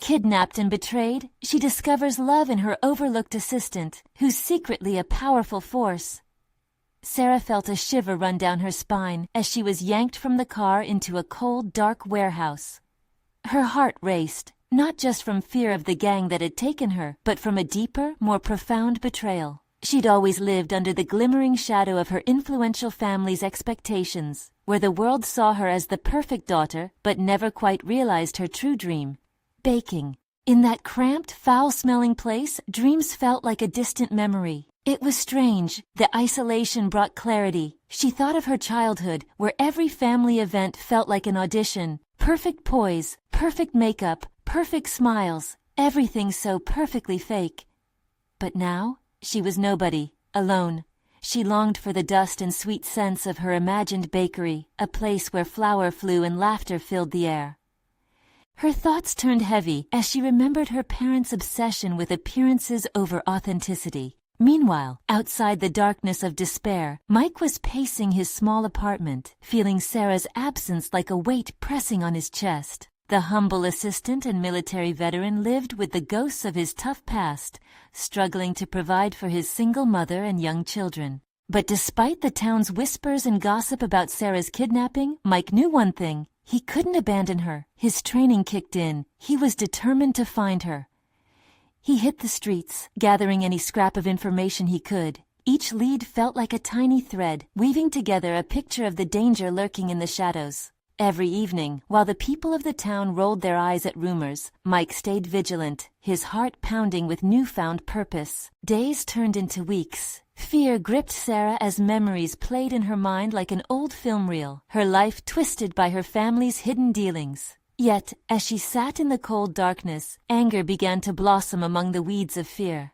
Kidnapped and betrayed, she discovers love in her overlooked assistant, who's secretly a powerful force. Sarah felt a shiver run down her spine as she was yanked from the car into a cold, dark warehouse. Her heart raced, not just from fear of the gang that had taken her, but from a deeper, more profound betrayal. She'd always lived under the glimmering shadow of her influential family's expectations, where the world saw her as the perfect daughter, but never quite realized her true dream: baking. In that cramped, foul-smelling place, dreams felt like a distant memory. It was strange. The isolation brought clarity. She thought of her childhood, where every family event felt like an audition. Perfect poise, perfect makeup, perfect smiles, everything so perfectly fake. But now, she was nobody, alone. She longed for the dust and sweet scents of her imagined bakery, a place where flour flew and laughter filled the air. Her thoughts turned heavy as she remembered her parents' obsession with appearances over authenticity. Meanwhile, outside the darkness of despair, Mike was pacing his small apartment, feeling Sarah's absence like a weight pressing on his chest. The humble assistant and military veteran lived with the ghosts of his tough past, struggling to provide for his single mother and young children. But despite the town's whispers and gossip about Sarah's kidnapping, Mike knew one thing: he couldn't abandon her. His training kicked in. He was determined to find her. He hit the streets, gathering any scrap of information he could. Each lead felt like a tiny thread, weaving together a picture of the danger lurking in the shadows. Every evening, while the people of the town rolled their eyes at rumors, Mike stayed vigilant, his heart pounding with newfound purpose. Days turned into weeks. Fear gripped Sarah as memories played in her mind like an old film reel, her life twisted by her family's hidden dealings. Yet, as she sat in the cold darkness, anger began to blossom among the weeds of fear.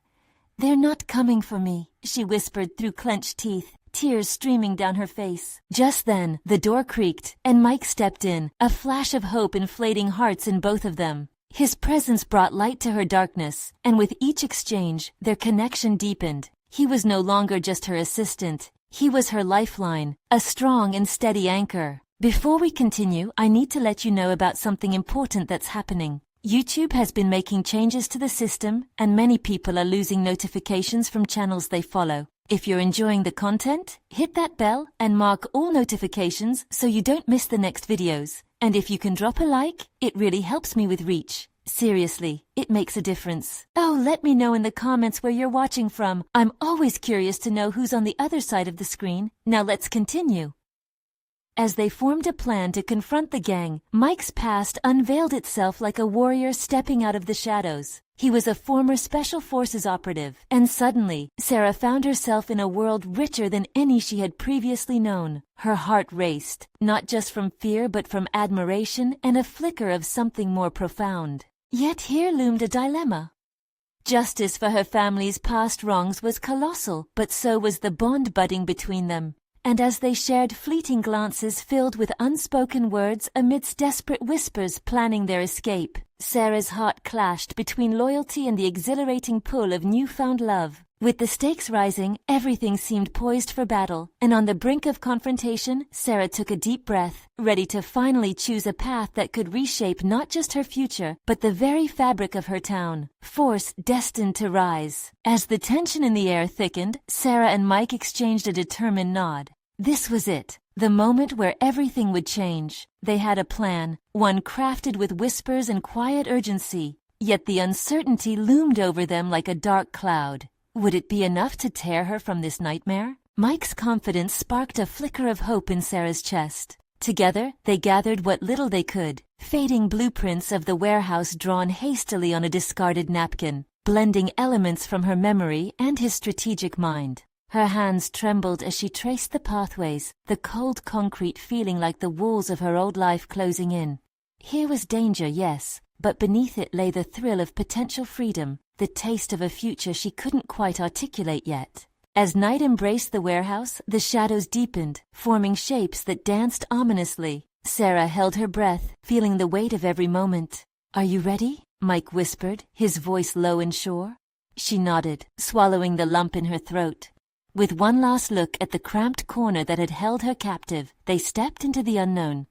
"They're not coming for me," she whispered through clenched teeth, tears streaming down her face. Just then, the door creaked, and Mike stepped in, a flash of hope inflating hearts in both of them. His presence brought light to her darkness, and with each exchange, their connection deepened. He was no longer just her assistant. He was her lifeline, a strong and steady anchor. Before we continue, I need to let you know about something important that's happening. YouTube has been making changes to the system, and many people are losing notifications from channels they follow. If you're enjoying the content, hit that bell and mark all notifications so you don't miss the next videos. And if you can drop a like, it really helps me with reach. Seriously, it makes a difference. Oh, let me know in the comments where you're watching from. I'm always curious to know who's on the other side of the screen. Now let's continue. As they formed a plan to confront the gang, Mike's past unveiled itself like a warrior stepping out of the shadows. He was a former Special Forces operative, and suddenly, Sarah found herself in a world richer than any she had previously known. Her heart raced, not just from fear but from admiration and a flicker of something more profound. Yet here loomed a dilemma. Justice for her family's past wrongs was colossal, but so was the bond budding between them. And as they shared fleeting glances filled with unspoken words amidst desperate whispers planning their escape, Sarah's heart clashed between loyalty and the exhilarating pull of newfound love. With the stakes rising, everything seemed poised for battle, and on the brink of confrontation, Sarah took a deep breath, ready to finally choose a path that could reshape not just her future, but the very fabric of her town. Force destined to rise. As the tension in the air thickened, Sarah and Mike exchanged a determined nod. This was it, the moment where everything would change. They had a plan, one crafted with whispers and quiet urgency, yet the uncertainty loomed over them like a dark cloud. Would it be enough to tear her from this nightmare? Mike's confidence sparked a flicker of hope in Sarah's chest. Together, they gathered what little they could, fading blueprints of the warehouse drawn hastily on a discarded napkin, blending elements from her memory and his strategic mind. Her hands trembled as she traced the pathways, the cold concrete feeling like the walls of her old life closing in. Here was danger, yes, but beneath it lay the thrill of potential freedom, the taste of a future she couldn't quite articulate yet. As night embraced the warehouse, the shadows deepened, forming shapes that danced ominously. Sarah held her breath, feeling the weight of every moment. "Are you ready?" Mike whispered, his voice low and sure. She nodded, swallowing the lump in her throat. With one last look at the cramped corner that had held her captive, they stepped into the unknown.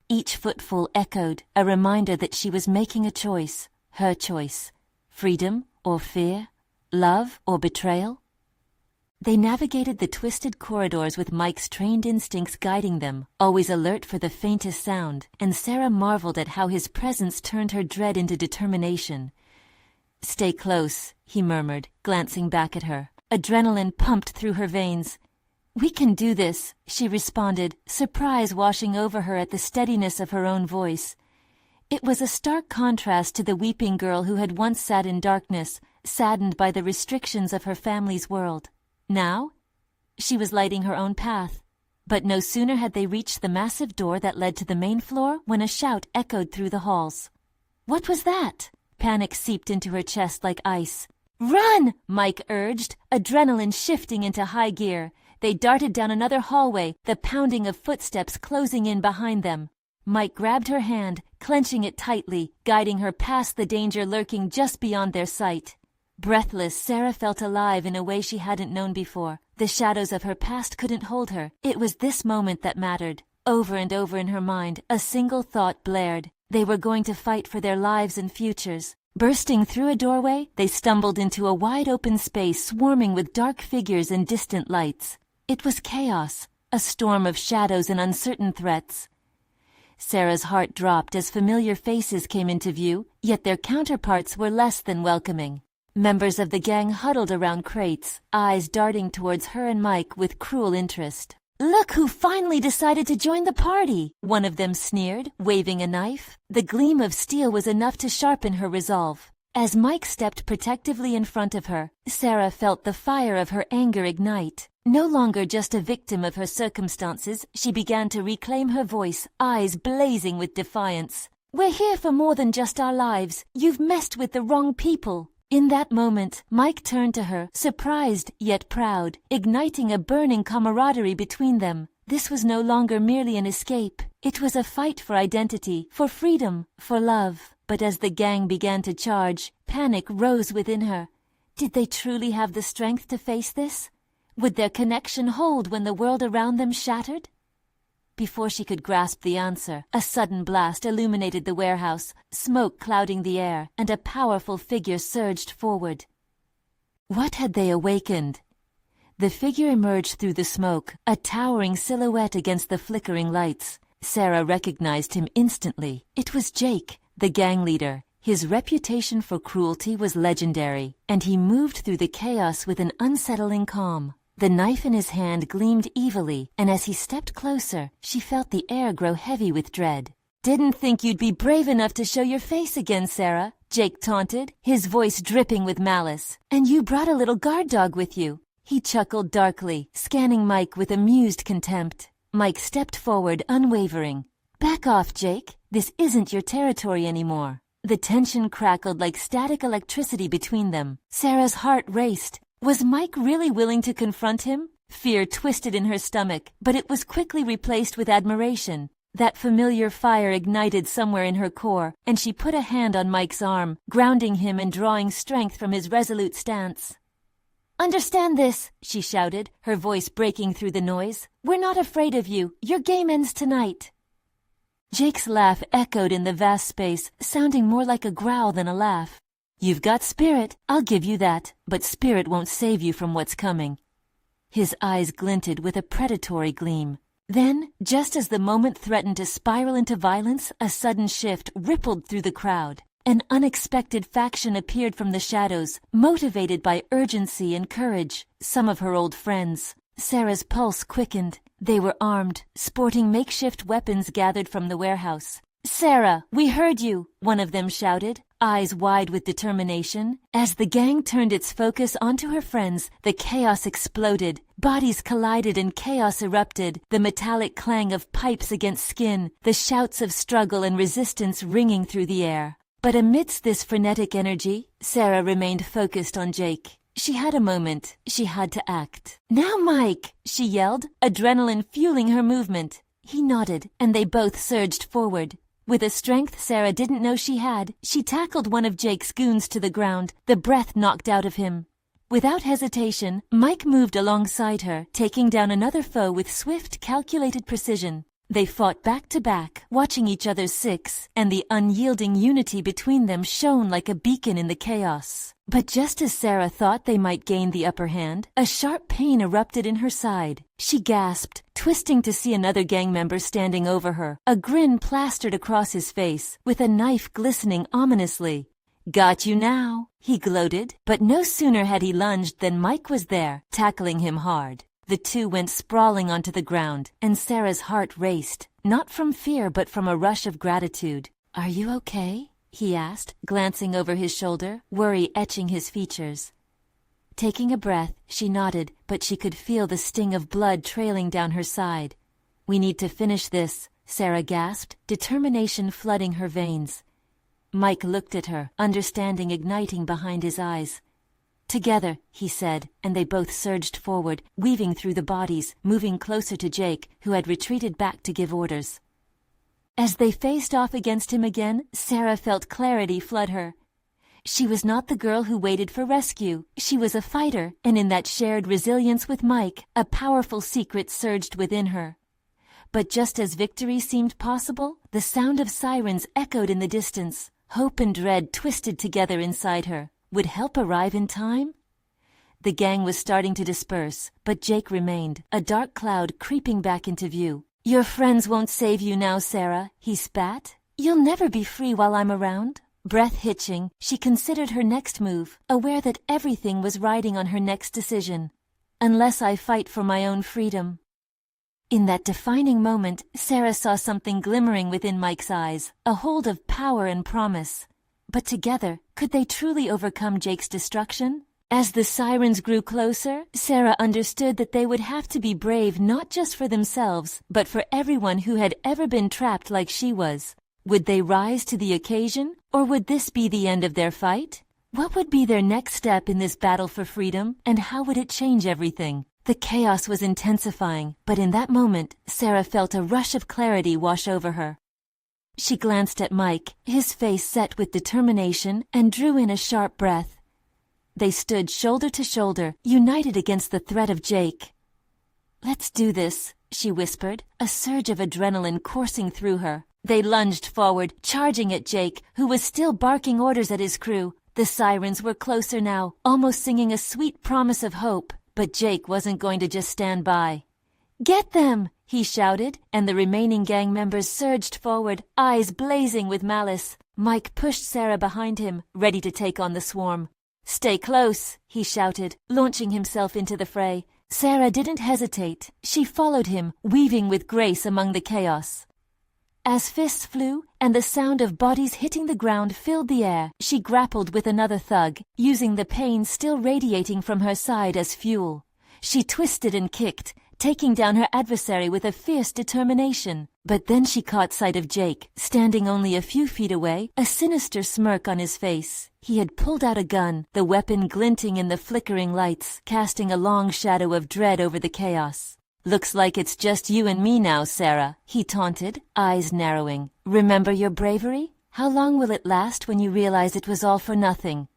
Each footfall echoed, a reminder that she was making a choice, her choice. Freedom or fear? Love or betrayal? They navigated the twisted corridors with Mike's trained instincts guiding them, always alert for the faintest sound, and Sarah marveled at how his presence turned her dread into determination. "Stay close," he murmured, glancing back at her. Adrenaline pumped through her veins. "We can do this," she responded, surprise washing over her at the steadiness of her own voice. It was a stark contrast to the weeping girl who had once sat in darkness, saddened by the restrictions of her family's world. Now, she was lighting her own path. But no sooner had they reached the massive door that led to the main floor when a shout echoed through the halls. What was that? Panic seeped into her chest like ice. "Run!" Mike urged, adrenaline shifting into high gear. They darted down another hallway, the pounding of footsteps closing in behind them. Mike grabbed her hand, clenching it tightly, guiding her past the danger lurking just beyond their sight. Breathless, Sarah felt alive in a way she hadn't known before. The shadows of her past couldn't hold her. It was this moment that mattered. Over and over in her mind, a single thought blared. They were going to fight for their lives and futures. Bursting through a doorway, they stumbled into a wide-open space swarming with dark figures and distant lights. It was chaos, a storm of shadows and uncertain threats. Sarah's heart dropped as familiar faces came into view, yet their counterparts were less than welcoming. Members of the gang huddled around crates, eyes darting towards her and Mike with cruel interest. "Look who finally decided to join the party!" one of them sneered, waving a knife. The gleam of steel was enough to sharpen her resolve. As Mike stepped protectively in front of her, Sarah felt the fire of her anger ignite. No longer just a victim of her circumstances, she began to reclaim her voice, eyes blazing with defiance. "We're here for more than just our lives. You've messed with the wrong people." In that moment, Mike turned to her, surprised yet proud, igniting a burning camaraderie between them. This was no longer merely an escape. It was a fight for identity, for freedom, for love. But as the gang began to charge, panic rose within her. Did they truly have the strength to face this? Would their connection hold when the world around them shattered? Before she could grasp the answer, a sudden blast illuminated the warehouse, smoke clouding the air, and a powerful figure surged forward. What had they awakened? The figure emerged through the smoke, a towering silhouette against the flickering lights. Sarah recognized him instantly. It was Jake, the gang leader. His reputation for cruelty was legendary, and he moved through the chaos with an unsettling calm. The knife in his hand gleamed evilly, and as he stepped closer, she felt the air grow heavy with dread. "Didn't think you'd be brave enough to show your face again, Sarah," Jake taunted, his voice dripping with malice. "And you brought a little guard dog with you." He chuckled darkly, scanning Mike with amused contempt. Mike stepped forward, unwavering. "Back off, Jake. This isn't your territory anymore." The tension crackled like static electricity between them. Sarah's heart raced. Was Mike really willing to confront him? Fear twisted in her stomach, but it was quickly replaced with admiration. That familiar fire ignited somewhere in her core, and she put a hand on Mike's arm, grounding him and drawing strength from his resolute stance. "Understand this," she shouted, her voice breaking through the noise. "We're not afraid of you. Your game ends tonight." Jake's laugh echoed in the vast space, sounding more like a growl than a laugh. "You've got spirit, I'll give you that, but spirit won't save you from what's coming." His eyes glinted with a predatory gleam. Then, just as the moment threatened to spiral into violence, a sudden shift rippled through the crowd. An unexpected faction appeared from the shadows, motivated by urgency and courage, some of her old friends. Sarah's pulse quickened. They were armed, sporting makeshift weapons gathered from the warehouse. "Sarah, we heard you," one of them shouted, eyes wide with determination. As the gang turned its focus onto her friends, the chaos exploded. Bodies collided and chaos erupted, the metallic clang of pipes against skin, the shouts of struggle and resistance ringing through the air. But amidst this frenetic energy, Sarah remained focused on Jake. She had a moment. She had to act. "Now, Mike!" she yelled, adrenaline fueling her movement. He nodded, and they both surged forward. With a strength Sarah didn't know she had, she tackled one of Jake's goons to the ground, the breath knocked out of him. Without hesitation, Mike moved alongside her, taking down another foe with swift, calculated precision. They fought back to back, watching each other's six, and the unyielding unity between them shone like a beacon in the chaos. But just as Sarah thought they might gain the upper hand, a sharp pain erupted in her side. She gasped, twisting to see another gang member standing over her, a grin plastered across his face, with a knife glistening ominously. "Got you now," he gloated, but no sooner had he lunged than Mike was there, tackling him hard. The two went sprawling onto the ground, and Sarah's heart raced, not from fear but from a rush of gratitude. "Are you okay?" he asked, glancing over his shoulder, worry etching his features. Taking a breath, she nodded, but she could feel the sting of blood trailing down her side. "We need to finish this," Sarah gasped, determination flooding her veins. Mike looked at her, understanding igniting behind his eyes. "Together," he said, and they both surged forward, weaving through the bodies, moving closer to Jake, who had retreated back to give orders. As they faced off against him again, Sarah felt clarity flood her. She was not the girl who waited for rescue. She was a fighter, and in that shared resilience with Mike, a powerful secret surged within her. But just as victory seemed possible, the sound of sirens echoed in the distance. Hope and dread twisted together inside her. Would help arrive in time? The gang was starting to disperse, but Jake remained, a dark cloud creeping back into view. "Your friends won't save you now, Sarah," he spat. "You'll never be free while I'm around." Breath hitching, she considered her next move, aware that everything was riding on her next decision. "Unless I fight for my own freedom." In that defining moment, Sarah saw something glimmering within Mike's eyes, a hold of power and promise. But together, could they truly overcome Jake's destruction? As the sirens grew closer, Sarah understood that they would have to be brave not just for themselves, but for everyone who had ever been trapped like she was. Would they rise to the occasion, or would this be the end of their fight? What would be their next step in this battle for freedom, and how would it change everything? The chaos was intensifying, but in that moment, Sarah felt a rush of clarity wash over her. She glanced at Mike, his face set with determination, and drew in a sharp breath. They stood shoulder to shoulder, united against the threat of Jake. "Let's do this," she whispered, a surge of adrenaline coursing through her. They lunged forward, charging at Jake, who was still barking orders at his crew. The sirens were closer now, almost singing a sweet promise of hope, but Jake wasn't going to just stand by. "Get them!" he shouted, and the remaining gang members surged forward, eyes blazing with malice. Mike pushed Sarah behind him, ready to take on the swarm. "Stay close," he shouted, launching himself into the fray. Sarah didn't hesitate. She followed him, weaving with grace among the chaos. As fists flew and the sound of bodies hitting the ground filled the air, she grappled with another thug, using the pain still radiating from her side as fuel. She twisted and kicked, taking down her adversary with a fierce determination. But then she caught sight of Jake, standing only a few feet away, a sinister smirk on his face. He had pulled out a gun, the weapon glinting in the flickering lights, casting a long shadow of dread over the chaos. "Looks like it's just you and me now, Sarah," he taunted, eyes narrowing. "Remember your bravery? How long will it last when you realize it was all for nothing?"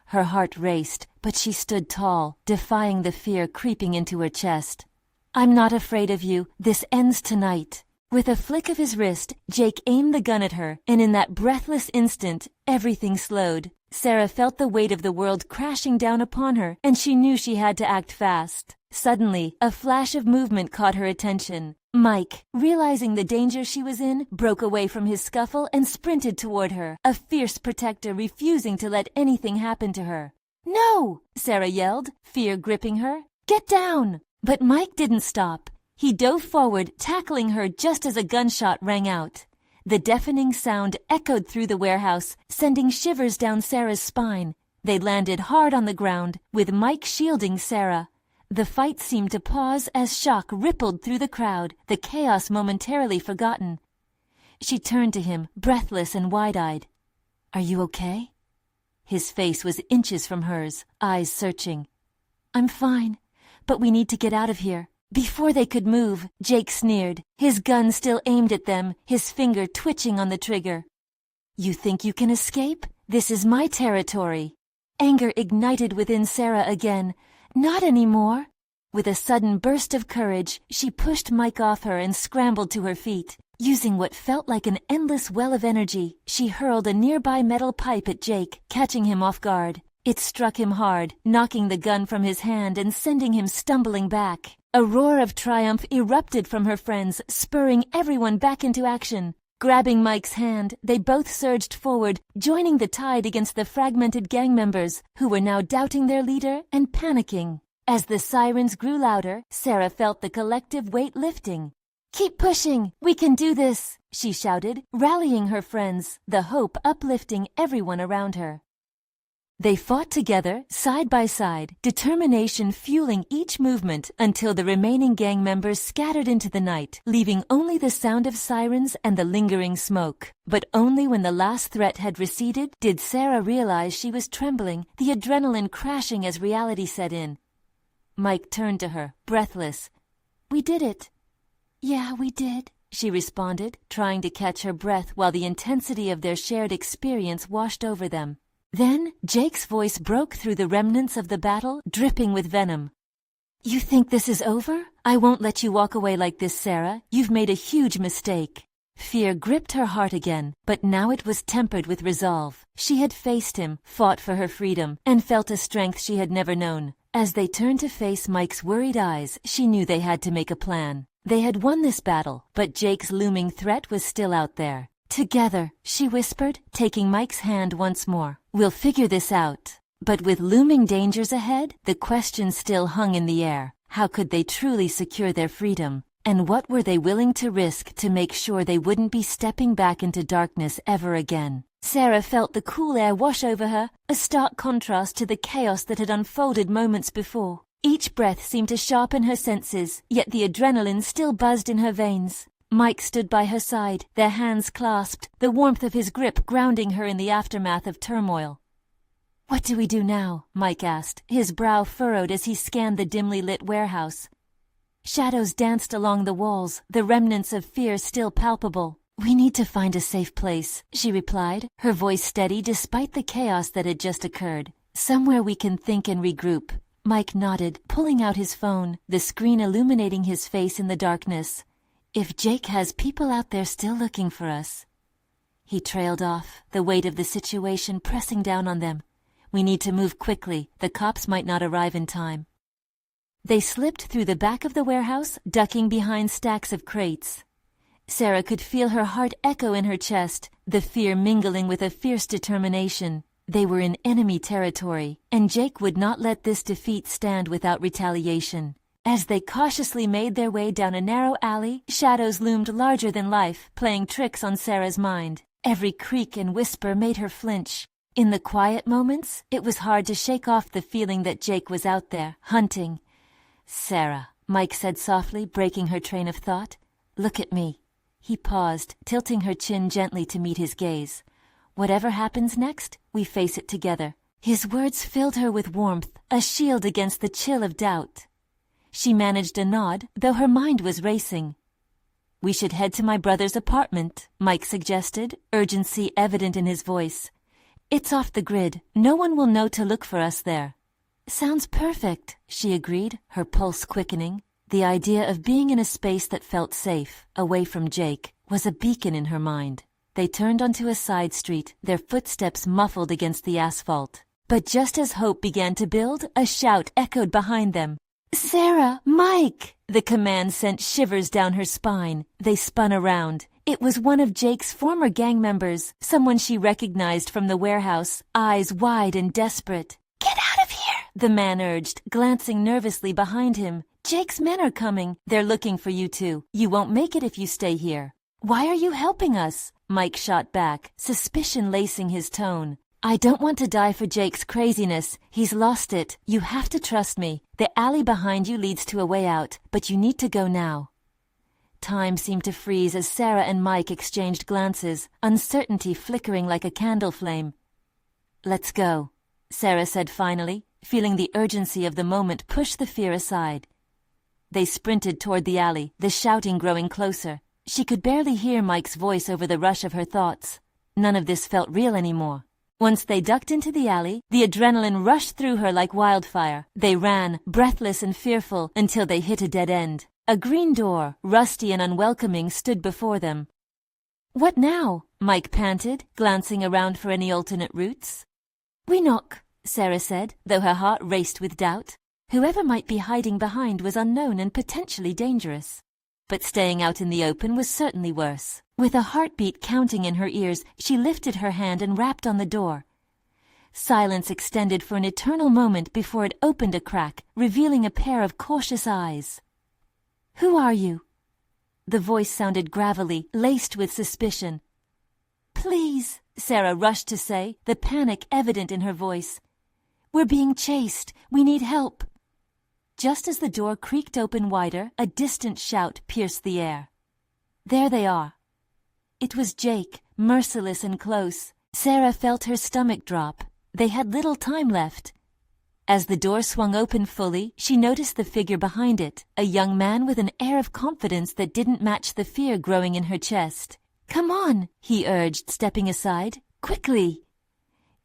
Her heart raced, but she stood tall, defying the fear creeping into her chest. "I'm not afraid of you. This ends tonight." With a flick of his wrist, Jake aimed the gun at her, and in that breathless instant, everything slowed. Sarah felt the weight of the world crashing down upon her, and she knew she had to act fast. Suddenly, a flash of movement caught her attention. Mike, realizing the danger she was in, broke away from his scuffle and sprinted toward her, a fierce protector refusing to let anything happen to her. "No!" Sarah yelled, fear gripping her. "Get down!" But Mike didn't stop. He dove forward, tackling her just as a gunshot rang out. The deafening sound echoed through the warehouse, sending shivers down Sarah's spine. They landed hard on the ground, with Mike shielding Sarah. The fight seemed to pause as shock rippled through the crowd, the chaos momentarily forgotten. She turned to him, breathless and wide-eyed. "Are you okay?" His face was inches from hers, eyes searching. "I'm fine, but we need to get out of here." Before they could move, Jake sneered, his gun still aimed at them, his finger twitching on the trigger. "You think you can escape? This is my territory." Anger ignited within Sarah again. "Not anymore." With a sudden burst of courage, she pushed Mike off her and scrambled to her feet. Using what felt like an endless well of energy, she hurled a nearby metal pipe at Jake, catching him off guard. It struck him hard, knocking the gun from his hand and sending him stumbling back. A roar of triumph erupted from her friends, spurring everyone back into action. Grabbing Mike's hand, they both surged forward, joining the tide against the fragmented gang members, who were now doubting their leader and panicking. As the sirens grew louder, Sarah felt the collective weight lifting. "Keep pushing! We can do this!" she shouted, rallying her friends, the hope uplifting everyone around her. They fought together, side by side, determination fueling each movement until the remaining gang members scattered into the night, leaving only the sound of sirens and the lingering smoke. But only when the last threat had receded did Sarah realize she was trembling, the adrenaline crashing as reality set in. Mike turned to her, breathless. "We did it." "Yeah, we did," she responded, trying to catch her breath while the intensity of their shared experience washed over them. Then Jake's voice broke through the remnants of the battle, dripping with venom. "You think this is over? I won't let you walk away like this, Sarah. You've made a huge mistake." Fear gripped her heart again, but now it was tempered with resolve. She had faced him, fought for her freedom, and felt a strength she had never known. As they turned to face Mike's worried eyes, she knew they had to make a plan. They had won this battle, but Jake's looming threat was still out there. "Together," she whispered, taking Mike's hand once more. "We'll figure this out." But with looming dangers ahead, the question still hung in the air. How could they truly secure their freedom? And what were they willing to risk to make sure they wouldn't be stepping back into darkness ever again? Sarah felt the cool air wash over her, a stark contrast to the chaos that had unfolded moments before. Each breath seemed to sharpen her senses, yet the adrenaline still buzzed in her veins. Mike stood by her side, their hands clasped, the warmth of his grip grounding her in the aftermath of turmoil. "What do we do now?" Mike asked, his brow furrowed as he scanned the dimly lit warehouse. Shadows danced along the walls, the remnants of fear still palpable. "We need to find a safe place," she replied, her voice steady despite the chaos that had just occurred. "Somewhere we can think and regroup." Mike nodded, pulling out his phone, the screen illuminating his face in the darkness. "If Jake has people out there still looking for us." He trailed off, the weight of the situation pressing down on them. "We need to move quickly. The cops might not arrive in time." They slipped through the back of the warehouse, ducking behind stacks of crates. Sarah could feel her heart echo in her chest, the fear mingling with a fierce determination. They were in enemy territory, and Jake would not let this defeat stand without retaliation. As they cautiously made their way down a narrow alley, shadows loomed larger than life, playing tricks on Sarah's mind. Every creak and whisper made her flinch. In the quiet moments, it was hard to shake off the feeling that Jake was out there, hunting. "Sarah," Mike said softly, breaking her train of thought. "Look at me." He paused, tilting her chin gently to meet his gaze. "Whatever happens next, we face it together." His words filled her with warmth, a shield against the chill of doubt. She managed a nod, though her mind was racing. "We should head to my brother's apartment," Mike suggested, urgency evident in his voice. "It's off the grid. No one will know to look for us there." "Sounds perfect," she agreed, her pulse quickening. The idea of being in a space that felt safe, away from Jake, was a beacon in her mind. They turned onto a side street, their footsteps muffled against the asphalt. But just as hope began to build, a shout echoed behind them. "Sarah! Mike!" The command sent shivers down her spine. They spun around. It was one of Jake's former gang members, someone she recognized from the warehouse, eyes wide and desperate. "Get out of here!" the man urged, glancing nervously behind him. "Jake's men are coming. They're looking for you too. You won't make it if you stay here." "Why are you helping us?" Mike shot back, suspicion lacing his tone. "I don't want to die for Jake's craziness. He's lost it. You have to trust me. The alley behind you leads to a way out, but you need to go now." Time seemed to freeze as Sarah and Mike exchanged glances, uncertainty flickering like a candle flame. "Let's go," Sarah said finally, feeling the urgency of the moment push the fear aside. They sprinted toward the alley, the shouting growing closer. She could barely hear Mike's voice over the rush of her thoughts. None of this felt real anymore. Once they ducked into the alley, the adrenaline rushed through her like wildfire. They ran, breathless and fearful, until they hit a dead end. A green door, rusty and unwelcoming, stood before them. "What now?" Mike panted, glancing around for any alternate routes. "We knock," Sarah said, though her heart raced with doubt. Whoever might be hiding behind was unknown and potentially dangerous. But staying out in the open was certainly worse. With a heartbeat counting in her ears, she lifted her hand and rapped on the door. Silence extended for an eternal moment before it opened a crack, revealing a pair of cautious eyes. "Who are you?" The voice sounded gravelly, laced with suspicion. "Please," Sarah rushed to say, the panic evident in her voice. "We're being chased. We need help." Just as the door creaked open wider, a distant shout pierced the air. There they are. It was Jake, merciless and close. Sarah felt her stomach drop. They had little time left. As the door swung open fully, she noticed the figure behind it, a young man with an air of confidence that didn't match the fear growing in her chest. "Come on," he urged, stepping aside. "Quickly!"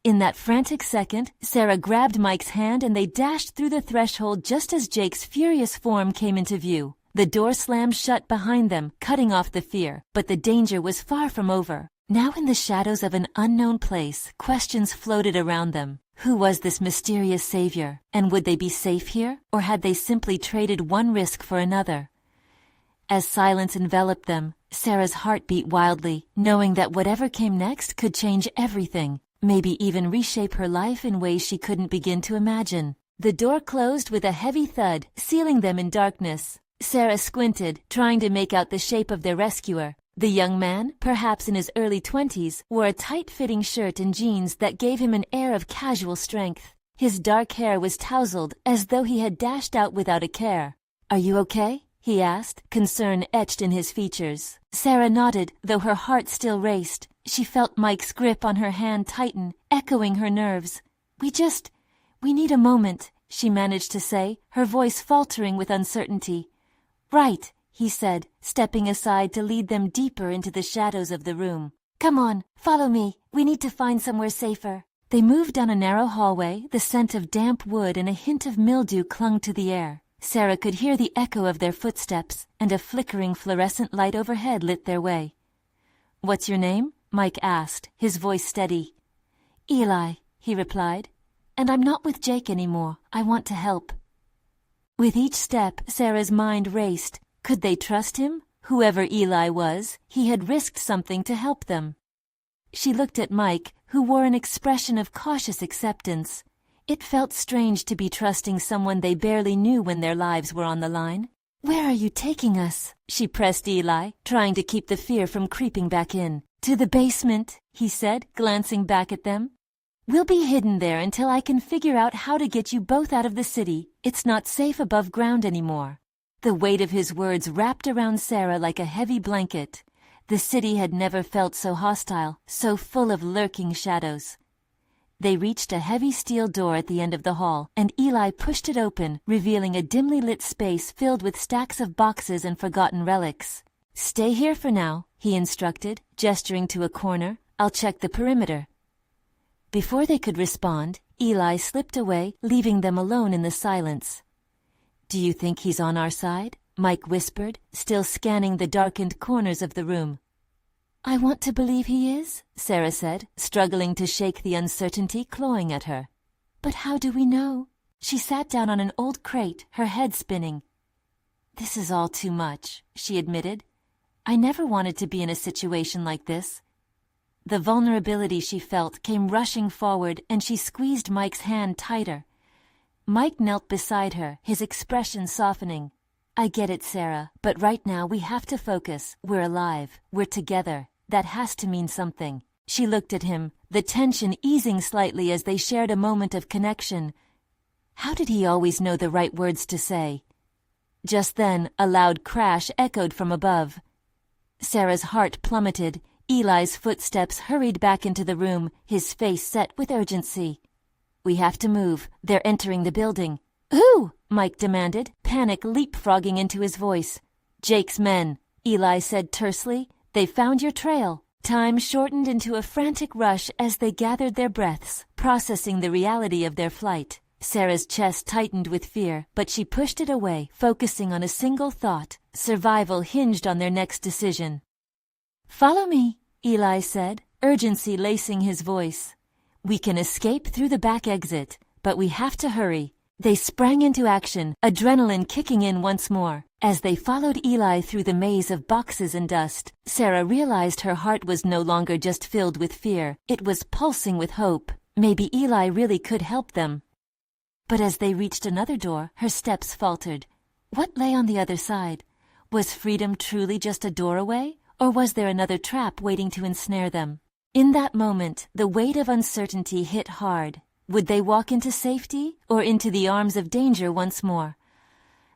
In that frantic second, Sarah grabbed Mike's hand and they dashed through the threshold just as Jake's furious form came into view. The door slammed shut behind them, cutting off the fear, but the danger was far from over. Now in the shadows of an unknown place, questions floated around them. Who was this mysterious savior? And would they be safe here? Or had they simply traded one risk for another? As silence enveloped them, Sarah's heart beat wildly, knowing that whatever came next could change everything. Maybe even reshape her life in ways she couldn't begin to imagine. The door closed with a heavy thud, sealing them in darkness. Sarah squinted, trying to make out the shape of their rescuer. The young man, perhaps in his early 20s, wore a tight-fitting shirt and jeans that gave him an air of casual strength. His dark hair was tousled, as though he had dashed out without a care. "Are you okay?" he asked, concern etched in his features. Sarah nodded, though her heart still raced. She felt Mike's grip on her hand tighten, echoing her nerves. We need a moment," she managed to say, her voice faltering with uncertainty. "Right," he said, stepping aside to lead them deeper into the shadows of the room. "Come on, follow me. We need to find somewhere safer." They moved down a narrow hallway, the scent of damp wood and a hint of mildew clung to the air. Sarah could hear the echo of their footsteps, and a flickering fluorescent light overhead lit their way. "What's your name?" Mike asked, his voice steady. "Eli," he replied. "And I'm not with Jake anymore. I want to help." With each step, Sarah's mind raced. Could they trust him? Whoever Eli was, he had risked something to help them. She looked at Mike, who wore an expression of cautious acceptance. It felt strange to be trusting someone they barely knew when their lives were on the line. "Where are you taking us?" she pressed Eli, trying to keep the fear from creeping back in. "To the basement," he said, glancing back at them. "We'll be hidden there until I can figure out how to get you both out of the city. It's not safe above ground anymore." The weight of his words wrapped around Sarah like a heavy blanket. The city had never felt so hostile, so full of lurking shadows. They reached a heavy steel door at the end of the hall, and Eli pushed it open, revealing a dimly lit space filled with stacks of boxes and forgotten relics. "Stay here for now," he instructed, gesturing to a corner. "I'll check the perimeter." Before they could respond, Eli slipped away, leaving them alone in the silence. "Do you think he's on our side?" Mike whispered, still scanning the darkened corners of the room. "I want to believe he is," Sarah said, struggling to shake the uncertainty clawing at her. "But how do we know?" She sat down on an old crate, her head spinning. "This is all too much," she admitted. "I never wanted to be in a situation like this." The vulnerability she felt came rushing forward, and she squeezed Mike's hand tighter. Mike knelt beside her, his expression softening. "I get it, Sarah, but right now we have to focus. We're alive. We're together. That has to mean something." She looked at him, the tension easing slightly as they shared a moment of connection. How did he always know the right words to say? Just then, a loud crash echoed from above. Sarah's heart plummeted. Eli's footsteps hurried back into the room, his face set with urgency. "We have to move. They're entering the building." "Who?" Mike demanded, panic leapfrogging into his voice. "Jake's men," Eli said tersely. "They found your trail." Time shortened into a frantic rush as they gathered their breaths, processing the reality of their flight. Sarah's chest tightened with fear, but she pushed it away, focusing on a single thought. Survival hinged on their next decision. "Follow me," Eli said, urgency lacing his voice. "We can escape through the back exit, but we have to hurry." They sprang into action, adrenaline kicking in once more. As they followed Eli through the maze of boxes and dust, Sarah realized her heart was no longer just filled with fear. It was pulsing with hope. Maybe Eli really could help them. But as they reached another door, her steps faltered. What lay on the other side? Was freedom truly just a door away? Or was there another trap waiting to ensnare them? In that moment, the weight of uncertainty hit hard. Would they walk into safety, or into the arms of danger once more?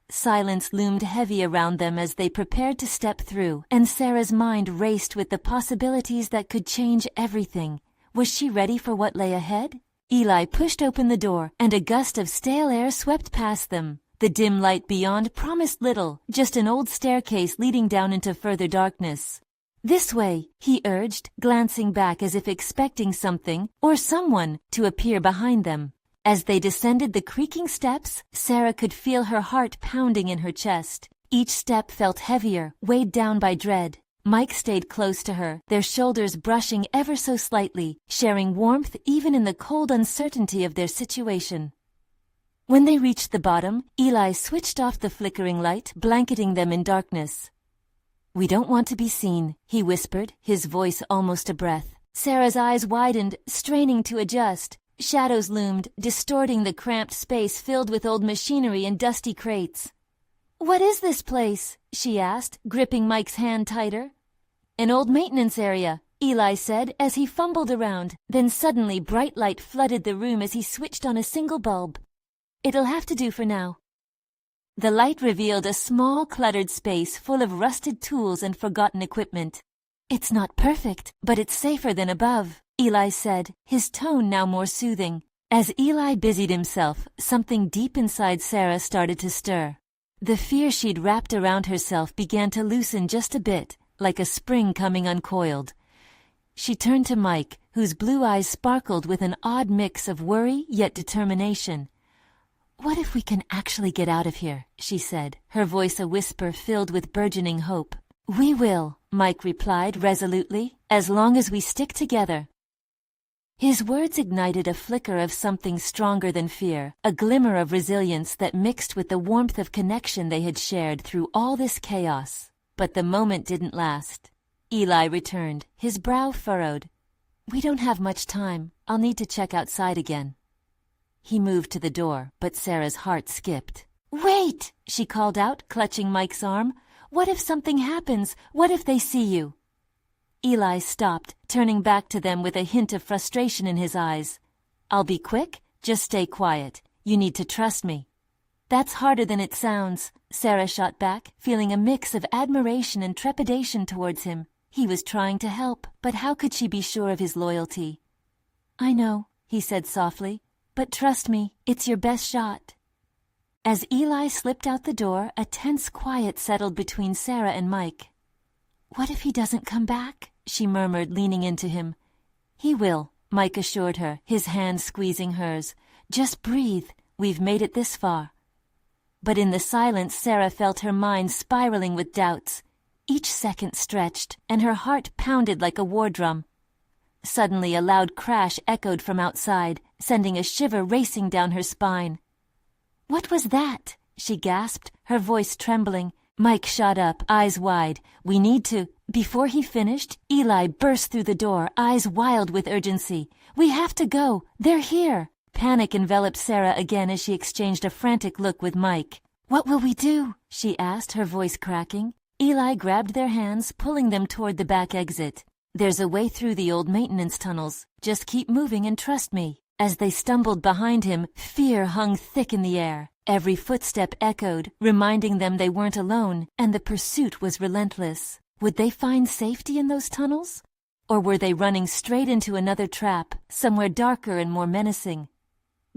Silence loomed heavy around them as they prepared to step through, and Sarah's mind raced with the possibilities that could change everything. Was she ready for what lay ahead? Eli pushed open the door, and a gust of stale air swept past them. The dim light beyond promised little, just an old staircase leading down into further darkness. "This way," he urged, glancing back as if expecting something, or someone, to appear behind them. As they descended the creaking steps, Sarah could feel her heart pounding in her chest. Each step felt heavier, weighed down by dread. Mike stayed close to her, their shoulders brushing ever so slightly, sharing warmth even in the cold uncertainty of their situation. When they reached the bottom, Eli switched off the flickering light, blanketing them in darkness. "We don't want to be seen," he whispered, his voice almost a breath. Sarah's eyes widened, straining to adjust. Shadows loomed, distorting the cramped space filled with old machinery and dusty crates. "What is this place?" she asked, gripping Mike's hand tighter. "An old maintenance area," Eli said as he fumbled around. Then suddenly bright light flooded the room as he switched on a single bulb. "It'll have to do for now." The light revealed a small, cluttered space full of rusted tools and forgotten equipment. "It's not perfect, but it's safer than above," Eli said, his tone now more soothing. As Eli busied himself, something deep inside Sarah started to stir. The fear she'd wrapped around herself began to loosen just a bit, like a spring coming uncoiled. She turned to Mike, whose blue eyes sparkled with an odd mix of worry yet determination. "What if we can actually get out of here?" she said, her voice a whisper filled with burgeoning hope. "We will," Mike replied resolutely, "as long as we stick together." His words ignited a flicker of something stronger than fear, a glimmer of resilience that mixed with the warmth of connection they had shared through all this chaos. But the moment didn't last. Eli returned, his brow furrowed. "We don't have much time. I'll need to check outside again." He moved to the door, but Sarah's heart skipped. "Wait!" she called out, clutching Mike's arm. "What if something happens? What if they see you?" Eli stopped, turning back to them with a hint of frustration in his eyes. "I'll be quick. Just stay quiet. You need to trust me." "That's harder than it sounds," Sarah shot back, feeling a mix of admiration and trepidation towards him. He was trying to help, but how could she be sure of his loyalty? "I know," he said softly, "but trust me, it's your best shot." As Eli slipped out the door, a tense quiet settled between Sarah and Mike. "What if he doesn't come back?" she murmured, leaning into him. "He will," Mike assured her, his hand squeezing hers. "Just breathe. We've made it this far." But in the silence, Sarah felt her mind spiraling with doubts. Each second stretched, and her heart pounded like a war drum. Suddenly a loud crash echoed from outside, sending a shiver racing down her spine. "What was that?" she gasped, her voice trembling. Mike shot up, eyes wide. "We need to—" Before he finished, Eli burst through the door, eyes wild with urgency. "We have to go! They're here!" Panic enveloped Sarah again as she exchanged a frantic look with Mike. "What will we do?" she asked, her voice cracking. Eli grabbed their hands, pulling them toward the back exit. "There's a way through the old maintenance tunnels. Just keep moving and trust me." As they stumbled behind him, fear hung thick in the air. Every footstep echoed, reminding them they weren't alone, and the pursuit was relentless. Would they find safety in those tunnels? Or were they running straight into another trap, somewhere darker and more menacing?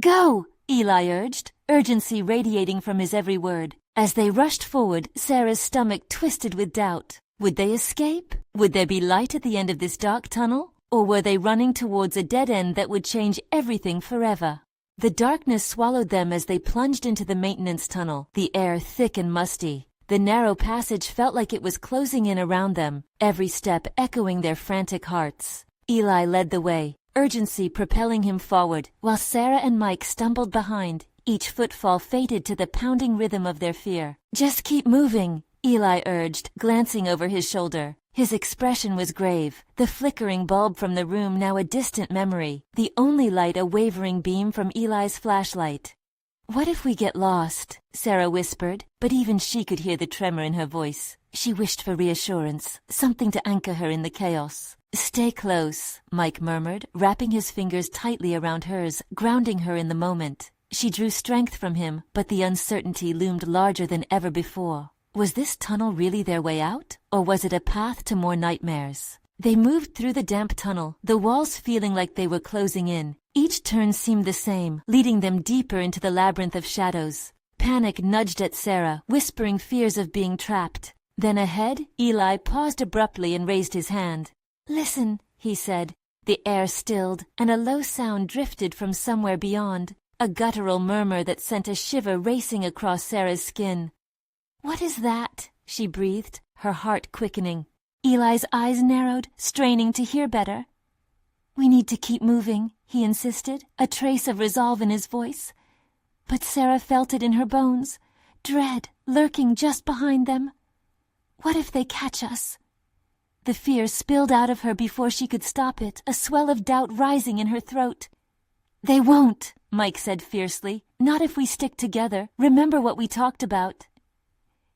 "Go!" Eli urged, urgency radiating from his every word. As they rushed forward, Sarah's stomach twisted with doubt. Would they escape? Would there be light at the end of this dark tunnel? Or were they running towards a dead end that would change everything forever? The darkness swallowed them as they plunged into the maintenance tunnel, the air thick and musty. The narrow passage felt like it was closing in around them, every step echoing their frantic hearts. Eli led the way, urgency propelling him forward, while Sarah and Mike stumbled behind, each footfall fated to the pounding rhythm of their fear. "Just keep moving," Eli urged, glancing over his shoulder. His expression was grave, the flickering bulb from the room now a distant memory, the only light a wavering beam from Eli's flashlight. "What if we get lost?" Sarah whispered, but even she could hear the tremor in her voice. She wished for reassurance, something to anchor her in the chaos. "Stay close," Mike murmured, wrapping his fingers tightly around hers, grounding her in the moment. She drew strength from him, but the uncertainty loomed larger than ever before. Was this tunnel really their way out, or was it a path to more nightmares? They moved through the damp tunnel, the walls feeling like they were closing in. Each turn seemed the same, leading them deeper into the labyrinth of shadows. Panic nudged at Sarah, whispering fears of being trapped. Then ahead, Eli paused abruptly and raised his hand. "Listen," he said. The air stilled, and a low sound drifted from somewhere beyond, a guttural murmur that sent a shiver racing across Sarah's skin. "What is that?" she breathed, her heart quickening. Eli's eyes narrowed, straining to hear better. "We need to keep moving," he insisted, a trace of resolve in his voice. But Sarah felt it in her bones, dread lurking just behind them. What if they catch us? The fear spilled out of her before she could stop it, a swell of doubt rising in her throat. "They won't," Mike said fiercely. "Not if we stick together. Remember what we talked about."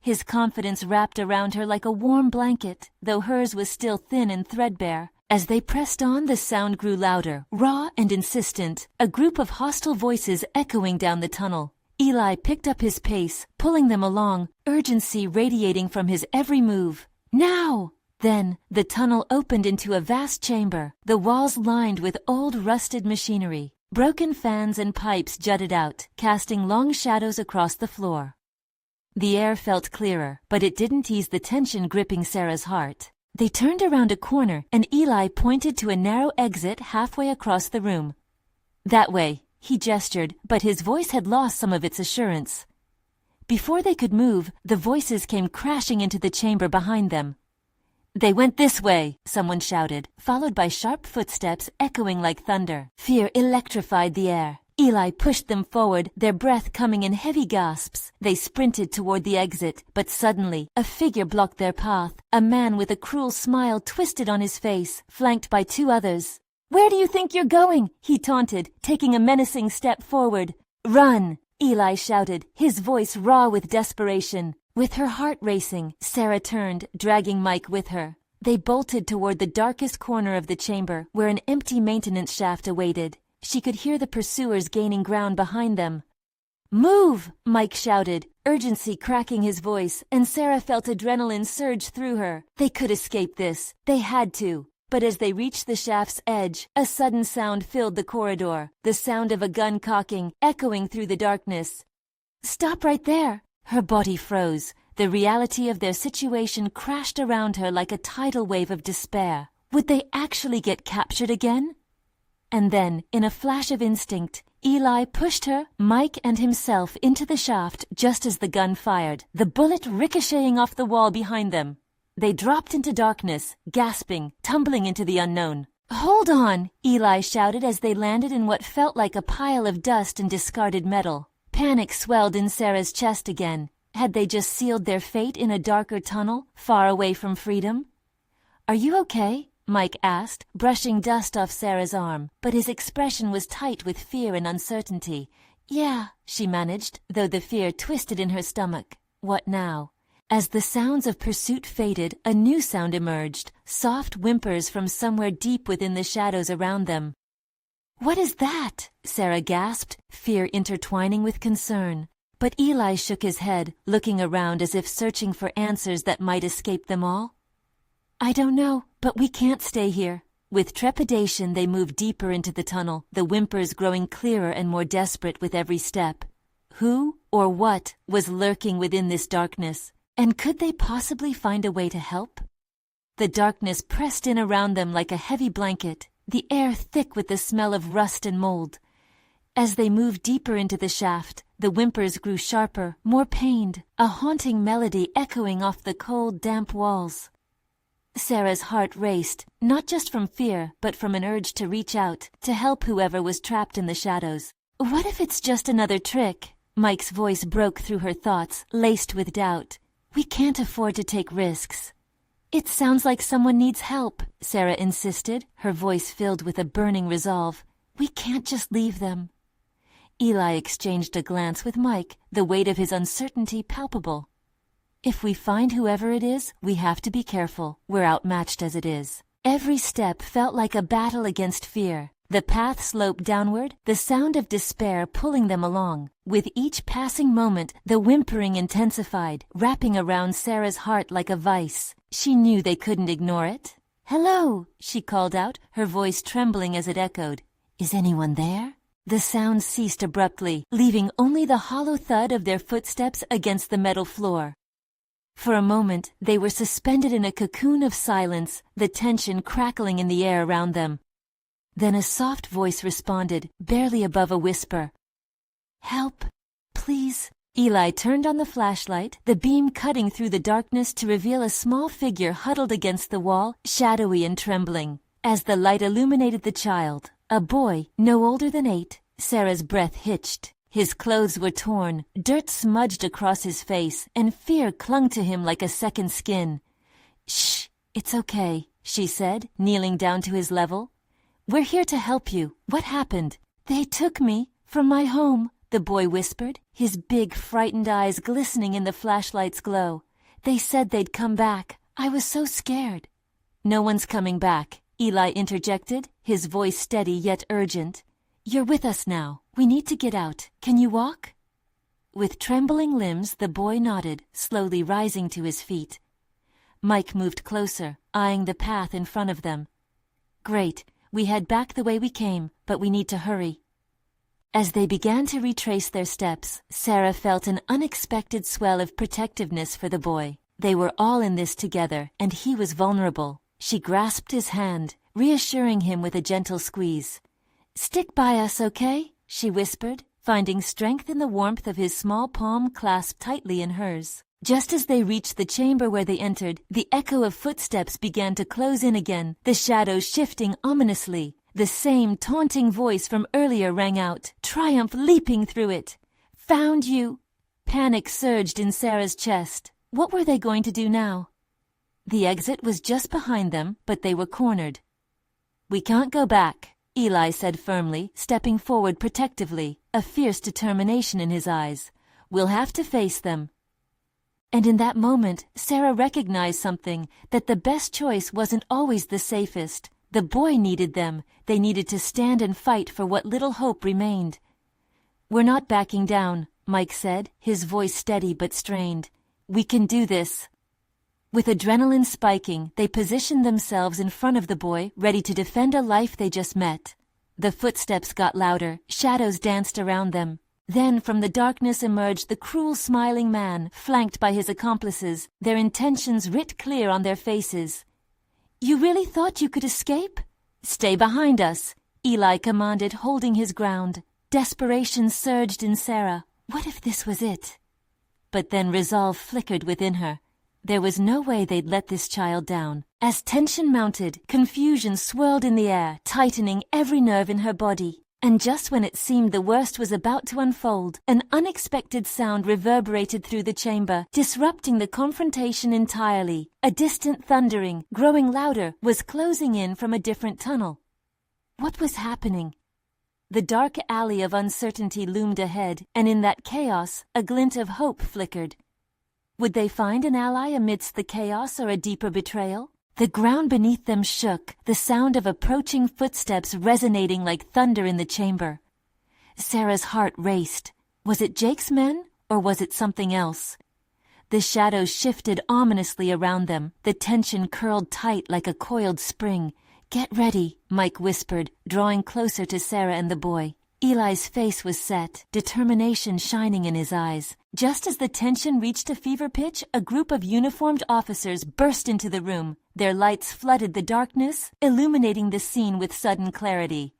His confidence wrapped around her like a warm blanket, though hers was still thin and threadbare. As they pressed on, the sound grew louder, raw and insistent, a group of hostile voices echoing down the tunnel. Eli picked up his pace, pulling them along, urgency radiating from his every move. "Now!" Then, the tunnel opened into a vast chamber, the walls lined with old rusted machinery. Broken fans and pipes jutted out, casting long shadows across the floor. The air felt clearer, but it didn't ease the tension gripping Sarah's heart. They turned around a corner, and Eli pointed to a narrow exit halfway across the room. "That way," he gestured, but his voice had lost some of its assurance. Before they could move, the voices came crashing into the chamber behind them. "They went this way," someone shouted, followed by sharp footsteps echoing like thunder. Fear electrified the air. Eli pushed them forward, their breath coming in heavy gasps. They sprinted toward the exit, but suddenly, a figure blocked their path, a man with a cruel smile twisted on his face, flanked by two others. "Where do you think you're going?" he taunted, taking a menacing step forward. "Run!" Eli shouted, his voice raw with desperation. With her heart racing, Sarah turned, dragging Mike with her. They bolted toward the darkest corner of the chamber, where an empty maintenance shaft awaited. She could hear the pursuers gaining ground behind them. "Move!" Mike shouted, urgency cracking his voice, and Sarah felt adrenaline surge through her. They could escape this. They had to. But as they reached the shaft's edge, a sudden sound filled the corridor, the sound of a gun cocking, echoing through the darkness. "Stop right there!" Her body froze. The reality of their situation crashed around her like a tidal wave of despair. Would they actually get captured again? And then, in a flash of instinct, Eli pushed her, Mike, and himself into the shaft just as the gun fired, the bullet ricocheting off the wall behind them. They dropped into darkness, gasping, tumbling into the unknown. "Hold on!" Eli shouted as they landed in what felt like a pile of dust and discarded metal. Panic swelled in Sarah's chest again. Had they just sealed their fate in a darker tunnel, far away from freedom? "Are you okay?" Mike asked, brushing dust off Sarah's arm, but his expression was tight with fear and uncertainty. "Yeah," she managed, though the fear twisted in her stomach. What now? As the sounds of pursuit faded, a new sound emerged, soft whimpers from somewhere deep within the shadows around them. "What is that?" Sarah gasped, fear intertwining with concern. But Eli shook his head, looking around as if searching for answers that might escape them all. "I don't know, but we can't stay here." With trepidation, they moved deeper into the tunnel, the whimpers growing clearer and more desperate with every step. Who, or what, was lurking within this darkness? And could they possibly find a way to help? The darkness pressed in around them like a heavy blanket, the air thick with the smell of rust and mold. As they moved deeper into the shaft, the whimpers grew sharper, more pained, a haunting melody echoing off the cold, damp walls. Sarah's heart raced, not just from fear, but from an urge to reach out, to help whoever was trapped in the shadows. What if it's just another trick? Mike's voice broke through her thoughts, laced with doubt. We can't afford to take risks. It sounds like someone needs help, Sarah insisted, her voice filled with a burning resolve. We can't just leave them. Eli exchanged a glance with Mike, the weight of his uncertainty palpable. If we find whoever it is, we have to be careful. We're outmatched as it is. Every step felt like a battle against fear. The path sloped downward, the sound of despair pulling them along. With each passing moment, the whimpering intensified, wrapping around Sarah's heart like a vice. She knew they couldn't ignore it. "Hello," she called out, her voice trembling as it echoed. "Is anyone there?" The sound ceased abruptly, leaving only the hollow thud of their footsteps against the metal floor. For a moment, they were suspended in a cocoon of silence, the tension crackling in the air around them. Then a soft voice responded, barely above a whisper. "Help, please." Eli turned on the flashlight, the beam cutting through the darkness to reveal a small figure huddled against the wall, shadowy and trembling. As the light illuminated the child, a boy, no older than 8, Sarah's breath hitched. His clothes were torn, dirt smudged across his face, and fear clung to him like a second skin. "Shh, it's okay," she said, kneeling down to his level. "We're here to help you. What happened?" "They took me from my home," the boy whispered, his big, frightened eyes glistening in the flashlight's glow. "They said they'd come back. I was so scared." "No one's coming back," Eli interjected, his voice steady yet urgent. "You're with us now. We need to get out. Can you walk?" With trembling limbs, the boy nodded, slowly rising to his feet. Mike moved closer, eyeing the path in front of them. "Great. We head back the way we came, but we need to hurry." As they began to retrace their steps, Sarah felt an unexpected swell of protectiveness for the boy. They were all in this together, and he was vulnerable. She grasped his hand, reassuring him with a gentle squeeze. "Stick by us, okay?" she whispered, finding strength in the warmth of his small palm clasped tightly in hers. Just as they reached the chamber where they entered, the echo of footsteps began to close in again, the shadows shifting ominously. The same taunting voice from earlier rang out, triumph leaping through it. "Found you!" Panic surged in Sarah's chest. What were they going to do now? The exit was just behind them, but they were cornered. "We can't go back," Eli said firmly, stepping forward protectively, a fierce determination in his eyes. "We'll have to face them." And in that moment, Sarah recognized something, that the best choice wasn't always the safest. The boy needed them. They needed to stand and fight for what little hope remained. "We're not backing down," Mike said, his voice steady but strained. "We can do this." With adrenaline spiking, they positioned themselves in front of the boy, ready to defend a life they just met. The footsteps got louder, shadows danced around them. Then from the darkness emerged the cruel smiling man, flanked by his accomplices, their intentions writ clear on their faces. "You really thought you could escape?" "Stay behind us," Eli commanded, holding his ground. Desperation surged in Sarah. What if this was it? But then resolve flickered within her. There was no way they'd let this child down. As tension mounted, confusion swirled in the air, tightening every nerve in her body. And just when it seemed the worst was about to unfold, an unexpected sound reverberated through the chamber, disrupting the confrontation entirely. A distant thundering, growing louder, was closing in from a different tunnel. What was happening? The dark alley of uncertainty loomed ahead, and in that chaos, a glint of hope flickered. Would they find an ally amidst the chaos or a deeper betrayal? The ground beneath them shook, the sound of approaching footsteps resonating like thunder in the chamber. Sarah's heart raced. Was it Jake's men, or was it something else? The shadows shifted ominously around them, the tension curled tight like a coiled spring. "Get ready," Mike whispered, drawing closer to Sarah and the boy. Eli's face was set, determination shining in his eyes. Just as the tension reached a fever pitch, a group of uniformed officers burst into the room. Their lights flooded the darkness, illuminating the scene with sudden clarity.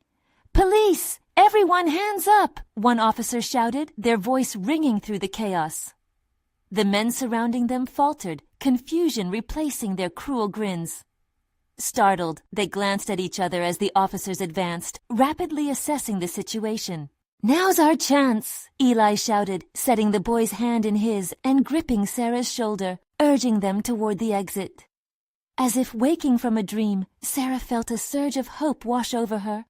"Police! Everyone hands up!" one officer shouted, their voice ringing through the chaos. The men surrounding them faltered, confusion replacing their cruel grins. Startled, they glanced at each other as the officers advanced, rapidly assessing the situation. "Now's our chance," Eli shouted, setting the boy's hand in his and gripping Sarah's shoulder, urging them toward the exit. As if waking from a dream, Sarah felt a surge of hope wash over her.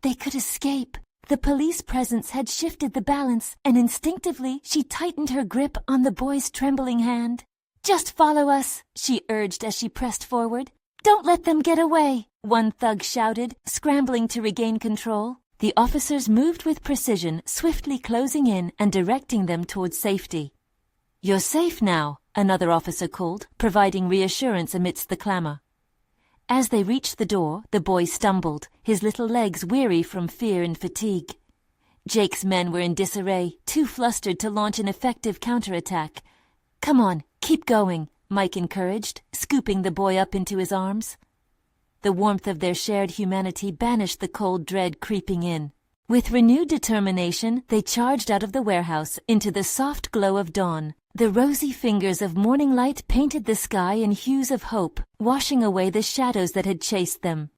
They could escape. The police presence had shifted the balance, and instinctively she tightened her grip on the boy's trembling hand. "Just follow us," she urged as she pressed forward. "Don't let them get away," one thug shouted, scrambling to regain control. The officers moved with precision, swiftly closing in and directing them towards safety. "You're safe now," another officer called, providing reassurance amidst the clamor. As they reached the door, the boy stumbled, his little legs weary from fear and fatigue. Jake's men were in disarray, too flustered to launch an effective counterattack. "Come on, keep going," Mike encouraged, scooping the boy up into his arms. The warmth of their shared humanity banished the cold dread creeping in. With renewed determination, they charged out of the warehouse into the soft glow of dawn. The rosy fingers of morning light painted the sky in hues of hope, washing away the shadows that had chased them.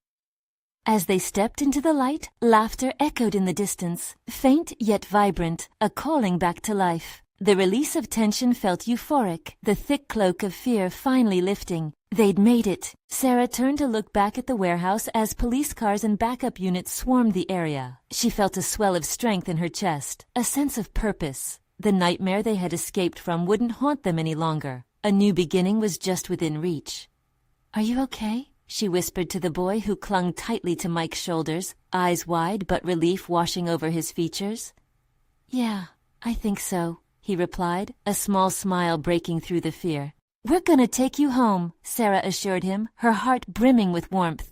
As they stepped into the light, laughter echoed in the distance, faint yet vibrant, a calling back to life. The release of tension felt euphoric, the thick cloak of fear finally lifting. They'd made it. Sarah turned to look back at the warehouse as police cars and backup units swarmed the area. She felt a swell of strength in her chest, a sense of purpose. The nightmare they had escaped from wouldn't haunt them any longer. A new beginning was just within reach. "Are you okay?" she whispered to the boy who clung tightly to Mike's shoulders, eyes wide but relief washing over his features. "Yeah, I think so," he replied, a small smile breaking through the fear. "We're gonna take you home," Sarah assured him, her heart brimming with warmth.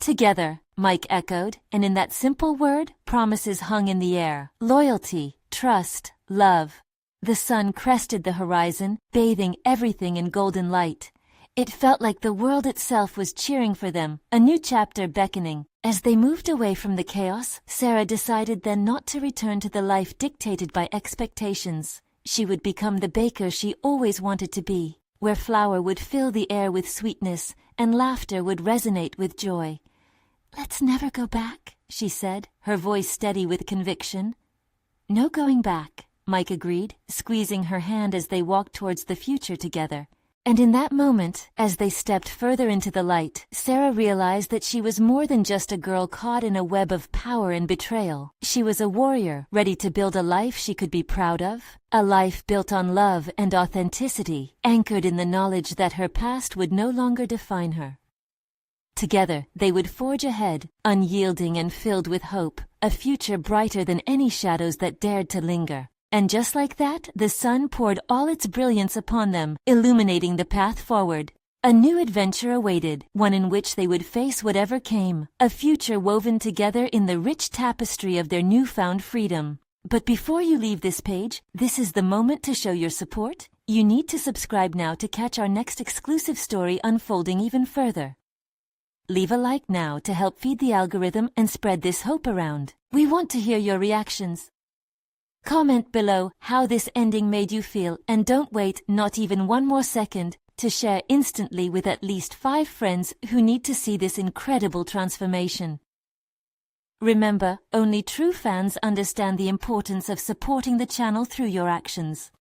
"Together," Mike echoed, and in that simple word, promises hung in the air. Loyalty, trust, love. The sun crested the horizon, bathing everything in golden light. It felt like the world itself was cheering for them, a new chapter beckoning. As they moved away from the chaos, Sarah decided then not to return to the life dictated by expectations. She would become the baker she always wanted to be, where flour would fill the air with sweetness and laughter would resonate with joy. "Let's never go back," she said, her voice steady with conviction. "No going back," Mike agreed, squeezing her hand as they walked towards the future together. And in that moment, as they stepped further into the light, Sarah realized that she was more than just a girl caught in a web of power and betrayal. She was a warrior, ready to build a life she could be proud of, a life built on love and authenticity, anchored in the knowledge that her past would no longer define her. Together, they would forge ahead, unyielding and filled with hope, a future brighter than any shadows that dared to linger. And just like that, the sun poured all its brilliance upon them, illuminating the path forward. A new adventure awaited, one in which they would face whatever came, a future woven together in the rich tapestry of their newfound freedom. But before you leave this page, this is the moment to show your support. You need to subscribe now to catch our next exclusive story unfolding even further. Leave a like now to help feed the algorithm and spread this hope around. We want to hear your reactions. Comment below how this ending made you feel, and don't wait not even one more second to share instantly with at least 5 friends who need to see this incredible transformation. Remember, only true fans understand the importance of supporting the channel through your actions.